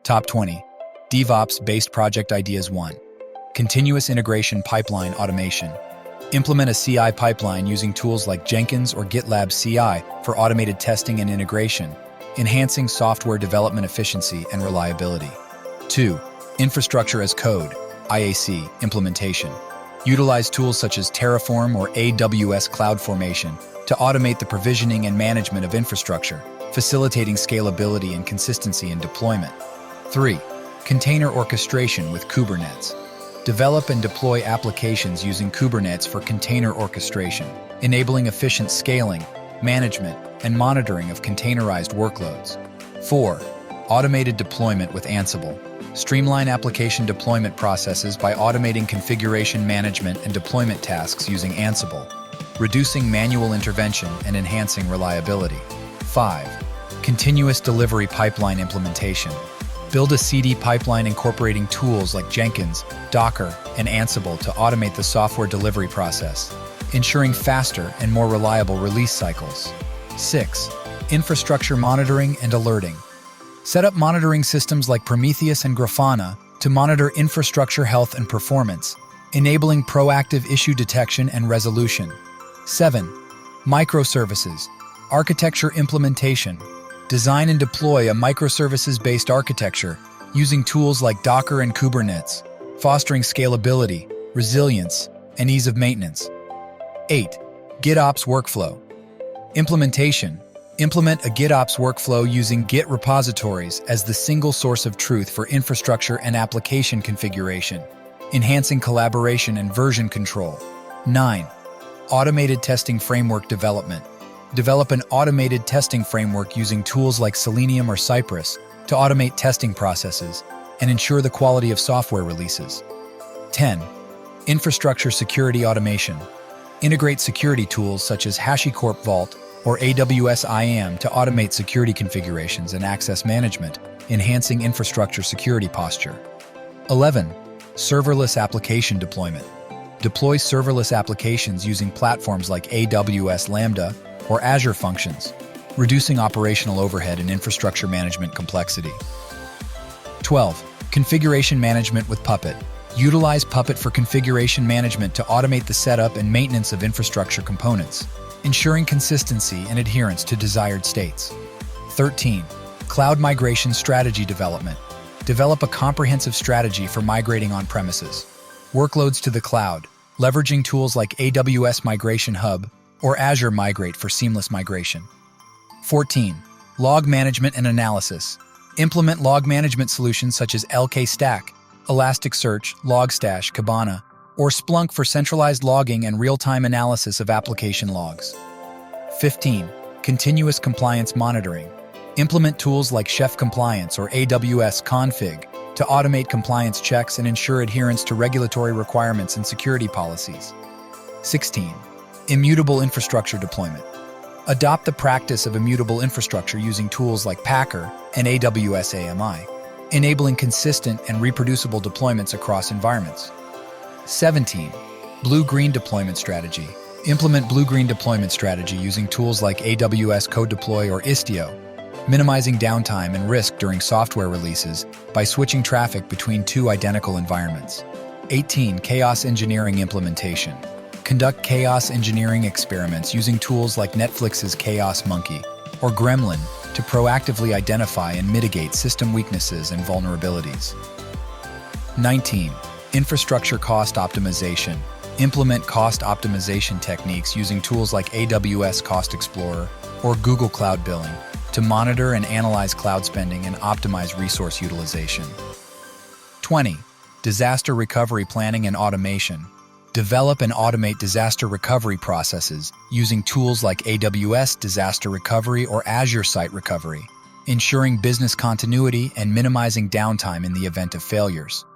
Top 20. DevOps-based project ideas 1. Continuous integration pipeline automation. Implement a CI pipeline using tools like Jenkins or GitLab CI for automated testing and integration, enhancing software development efficiency and reliability. 2. Infrastructure as code, IAC, implementation. Utilize tools such as Terraform or AWS CloudFormation to automate the provisioning and management of infrastructure, facilitating scalability and consistency in deployment. 3. Container orchestration with Kubernetes. Develop and deploy applications using Kubernetes for container orchestration, enabling efficient scaling, management, and monitoring of containerized workloads. 4. Automated deployment with Ansible. Streamline application deployment processes by automating configuration management and deployment tasks using Ansible, reducing manual intervention and enhancing reliability. 5. Continuous delivery pipeline implementation. Build a CD pipeline incorporating tools like Jenkins, Docker, and Ansible to automate the software delivery process, ensuring faster and more reliable release cycles. 6. Infrastructure monitoring and alerting. Set up monitoring systems like Prometheus and Grafana to monitor infrastructure health and performance, enabling proactive issue detection and resolution. 7. Microservices. Architecture implementation. Design and deploy a microservices-based architecture using tools like Docker and Kubernetes, fostering scalability, resilience, and ease of maintenance. 8. GitOps workflow. Implementation. Implement a GitOps workflow using Git repositories as the single source of truth for infrastructure and application configuration, enhancing collaboration and version control. 9. Automated testing framework development. Develop an automated testing framework using tools like Selenium or Cypress to automate testing processes and ensure the quality of software releases. 10. Infrastructure security automation. Integrate security tools such as HashiCorp Vault or AWS IAM to automate security configurations and access management, enhancing infrastructure security posture. 11. Serverless application deployment. Deploy serverless applications using platforms like AWS Lambda or Azure Functions, reducing operational overhead and infrastructure management complexity. 12. Configuration management with Puppet. Utilize Puppet for configuration management to automate the setup and maintenance of infrastructure components, ensuring consistency and adherence to desired states. 13. Cloud migration strategy development. Develop a comprehensive strategy for migrating on-premises workloads to the cloud, leveraging tools like AWS Migration Hub or Azure Migrate for seamless migration. 14. Log management and analysis. Implement log management solutions such as LKStack, Elasticsearch, Logstash, Kibana, or Splunk for centralized logging and real-time analysis of application logs. 15. Continuous compliance monitoring. Implement tools like Chef Compliance or AWS Config to automate compliance checks and ensure adherence to regulatory requirements and security policies. 16. Immutable infrastructure deployment. Adopt the practice of immutable infrastructure using tools like Packer and AWS AMI, enabling consistent and reproducible deployments across environments. 17. Blue-green deployment strategy. Implement blue-green deployment strategy using tools like AWS CodeDeploy or Istio, minimizing downtime and risk during software releases by switching traffic between two identical environments. 18. Chaos engineering implementation. Conduct chaos engineering experiments using tools like Netflix's Chaos Monkey or Gremlin to proactively identify and mitigate system weaknesses and vulnerabilities. 19. Infrastructure cost optimization. Implement cost optimization techniques using tools like AWS Cost Explorer or Google Cloud Billing to monitor and analyze cloud spending and optimize resource utilization. 20. Disaster recovery planning and automation. Develop and automate disaster recovery processes using tools like AWS Disaster Recovery or Azure Site Recovery, ensuring business continuity and minimizing downtime in the event of failures.